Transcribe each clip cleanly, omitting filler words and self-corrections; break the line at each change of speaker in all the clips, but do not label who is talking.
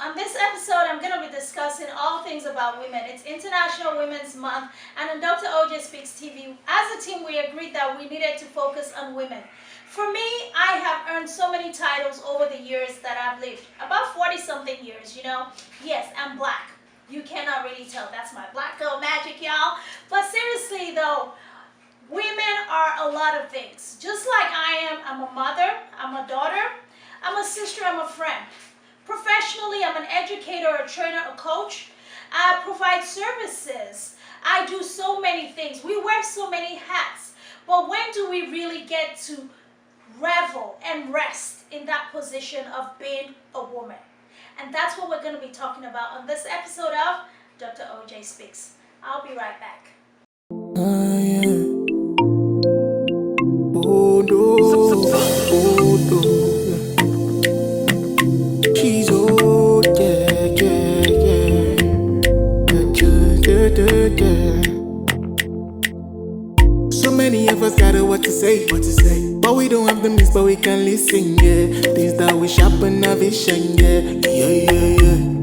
On this episode, I'm going to be discussing all things about women. It's International Women's Month, and on Dr. OJ Speaks TV, as a team, we agreed that we needed to focus on women. For me, I have earned so many titles over the years that I've lived. About 40-something years, Yes, I'm black. You cannot really tell. That's my black girl magic, y'all. But seriously, though, women are a lot of things. Just like I am, I'm a mother, I'm a daughter, I'm a sister, I'm a friend. Professionally, I'm an educator, a trainer, a coach. I provide services. I do so many things. We wear so many hats. But when do we really get to revel and rest in that position of being a woman? And that's what we're going to be talking about on this episode of Dr. OJ Speaks. I'll be right back.
Yeah. Oh no, oh no. She's old, yeah. So many of us got what to say. But we don't have the means, but we can listen, yeah. Things that we sharpen our vision, yeah.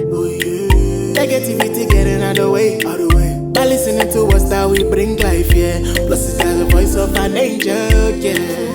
Oh yeah. Negativity getting out the way. By listening to us that we bring life, yeah. Plus it's like the voice of an angel, yeah.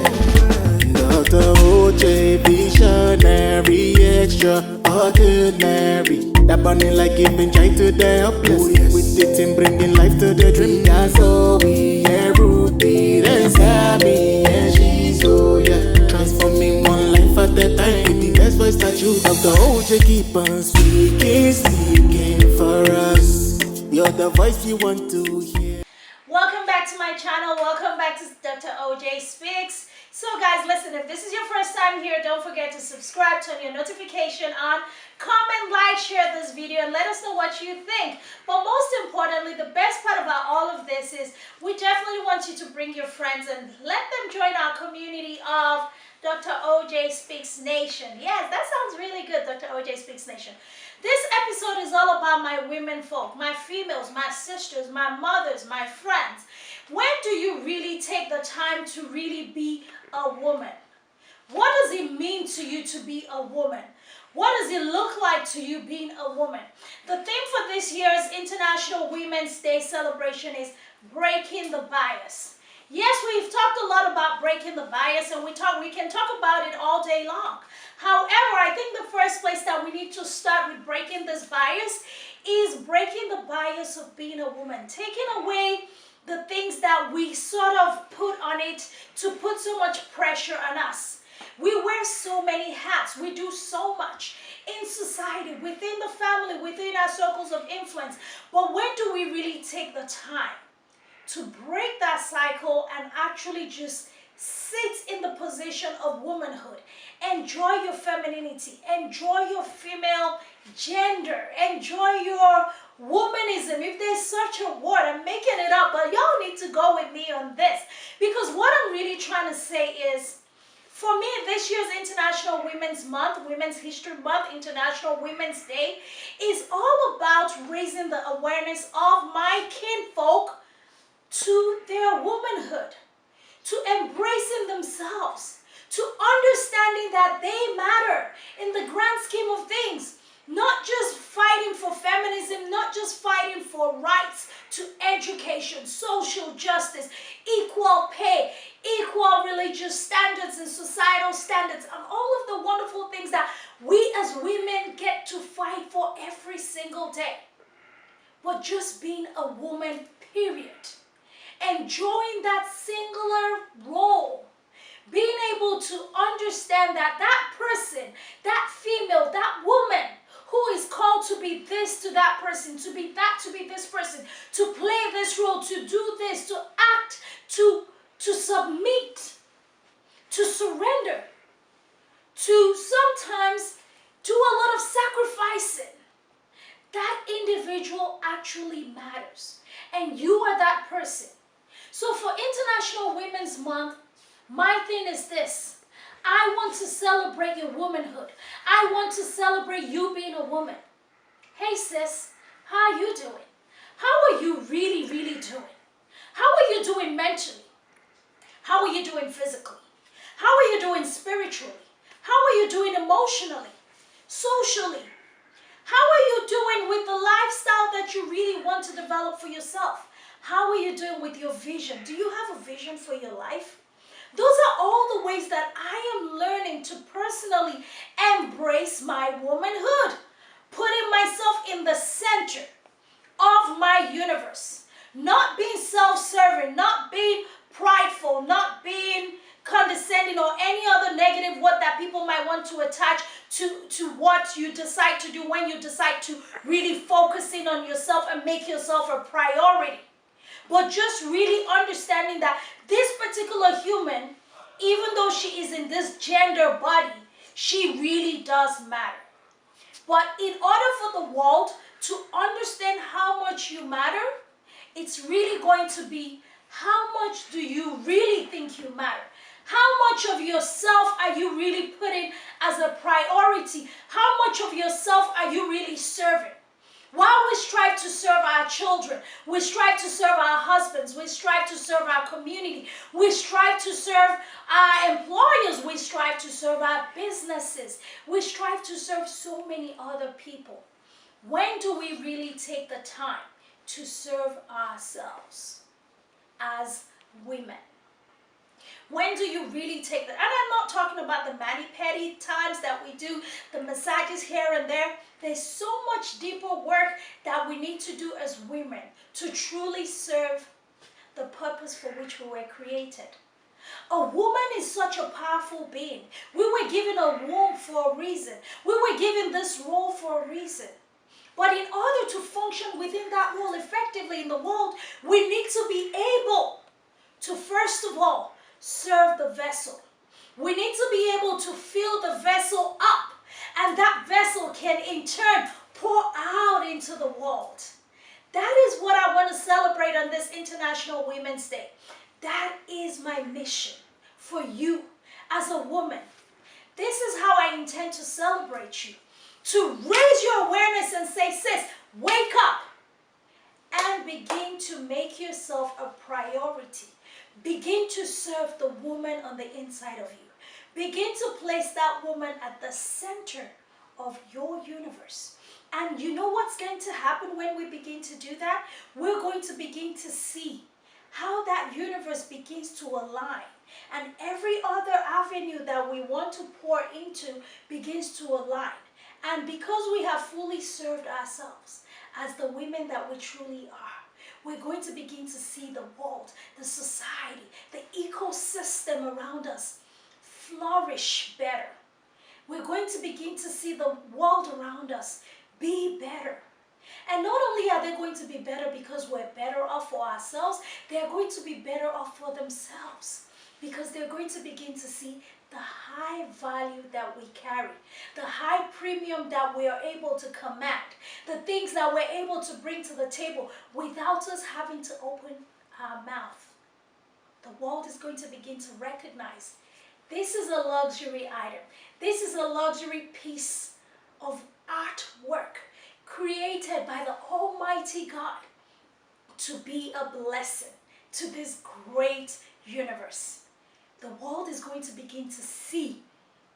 Dr. OJ, visionary, extraordinary. That burning like giving joy to the helpless. With it and bringing life to the dream. That's all we, yeah. Ruthie, and Sammy, and she's, oh yeah. Transforming one life at a time. With the best voice that you have. Dr. OJ, keep on speaking for us. You're the voice you want to hear.
Welcome back to my channel. Welcome back to Dr. OJ Speaks. So guys, listen, if this is your first time here, don't forget to subscribe, turn your notification on, comment, like, share this video, and let us know what you think. But most importantly, the best part about all of this is we definitely want you to bring your friends and let them join our community of Dr. OJ Speaks Nation. Yes, that sounds really good, Dr. OJ Speaks Nation. This episode is all about my women folk, my females, my sisters, my mothers, my friends. When do you really take the time to really be a woman? What does it mean to you to be a woman? What does it look like to you being a woman? The theme for this year's International Women's Day celebration is breaking the bias. Yes, we've talked a lot about breaking the bias, and we can talk about it all day long. However, I think the first place that we need to start with breaking this bias is breaking the bias of being a woman, taking away the things that we sort of put on it to put so much pressure on us. We wear so many hats. We do so much in society, within the family, within our circles of influence. But when do we really take the time to break that cycle and actually just sit in the position of womanhood? Enjoy your femininity, enjoy your female gender, enjoy your womanism. If there's such a word, I'm making it up, but y'all need to go with me on this, because what I'm really trying to say is, for me, this year's International Women's Month, Women's History Month, International Women's Day, is all about raising the awareness of my kinfolk to their womanhood, to embracing themselves, to understanding that they matter in the grand scheme of things. Not just fighting for feminism, not just fighting for rights to education, social justice, equal pay, equal religious standards and societal standards, and all of the wonderful things that we as women get to fight for every single day. But just being a woman, period. Enjoying that singular role. Being able to understand that that person, that female, that woman who is called to be this to that person, to be that to be this person, to play this role, to do this, to act, to submit, to surrender, to sometimes do a lot of sacrificing. That individual actually matters. And you are that person. So for International Women's Month, my thing is this. I want to celebrate your womanhood. I want to celebrate you being a woman. Hey sis, how are you doing? How are you really doing? How are you doing mentally? How are you doing physically? How are you doing spiritually? How are you doing emotionally, socially? How are you doing with the lifestyle that you really want to develop for yourself? How are you doing with your vision? Do you have a vision for your life? Those are all the ways that I am learning to personally embrace my womanhood, putting myself in the center of my universe, not being self-serving, not being prideful, not being condescending or any other negative word that people might want to attach to what you decide to do when you decide to really focus in on yourself and make yourself a priority. But just really understanding that this particular human, even though she is in this gender body, she really does matter. But in order for the world to understand how much you matter, it's really going to be how much do you really think you matter? How much of yourself are you really putting as a priority? How much of yourself are you really serving? While we strive to serve our children, we strive to serve our husbands, we strive to serve our community, we strive to serve our employers, we strive to serve our businesses, we strive to serve so many other people. When do we really take the time to serve ourselves as women? When do you really take that? And I'm not talking about the mani-pedi times that we do, the massages here and there. There's so much deeper work that we need to do as women to truly serve the purpose for which we were created. A woman is such a powerful being. We were given a womb for a reason. We were given this role for a reason. But in order to function within that role effectively in the world, we need to be able to, first of all, serve the vessel. We need to be able to fill the vessel up, and that vessel can in turn pour out into the world. That is what I want to celebrate on this International Women's Day. That is my mission for you as a woman. This is how I intend to celebrate you. To raise your awareness and say, sis, wake up and begin to make yourself a priority. Begin to serve the woman on the inside of you. Begin to place that woman at the center of your universe. And you know what's going to happen when we begin to do that? We're going to begin to see how that universe begins to align. And every other avenue that we want to pour into begins to align. And because we have fully served ourselves as the women that we truly are, we're going to begin to see the world, the society, the ecosystem around us flourish better. We're going to begin to see the world around us be better. And not only are they going to be better because we're better off for ourselves, they're going to be better off for themselves because they're going to begin to see the high value that we carry, the high premium that we are able to command, the things that we're able to bring to the table without us having to open our mouth. The world is going to begin to recognize this is a luxury item. This is a luxury piece of artwork created by the Almighty God to be a blessing to this great universe. The world is going to begin to see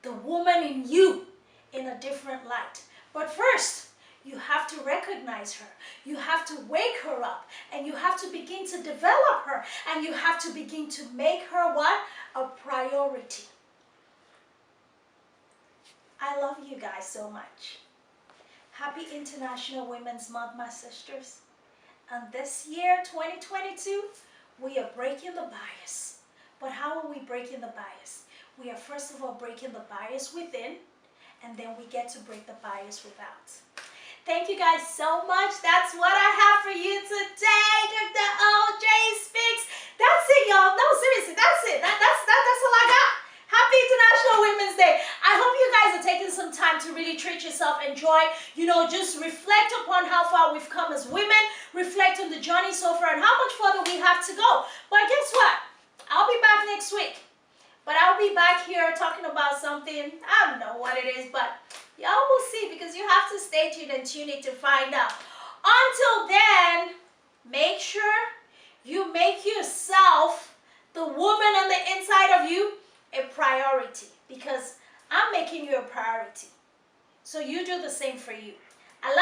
the woman in you in a different light. But first, you have to recognize her. You have to wake her up. And you have to begin to develop her. And you have to begin to make her what? A priority. I love you guys so much. Happy International Women's Month, my sisters. And this year, 2022, we are breaking the bias. But how are we breaking the bias? We are first of all breaking the bias within, and then we get to break the bias without. Thank you guys so much. That's what I have for you today. Dr. OJ Speaks. That's it, y'all. No, seriously, that's it. That's all I got. Happy International Women's Day. I hope you guys are taking some time to really treat yourself, enjoy, just reflect upon how far we've come as women, reflect on the journey so far and how much further we have to go. But guess what? I'll be back next week. But I'll be back here talking about something, I don't know what it is, but y'all will see because you have to stay tuned and tune in to find out. Until then, make sure you make yourself, the woman on the inside of you, a priority because I'm making you a priority. So you do the same for you. I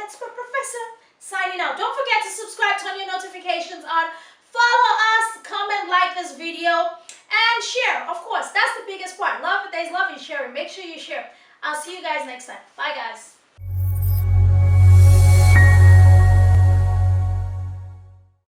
expert professor, signing out. Don't forget to subscribe, turn your notifications on, follow us, comment, like this video, and share. Of course, that's the biggest part. Love, there's love in sharing. Make sure you share. I'll see you guys next time. Bye, guys.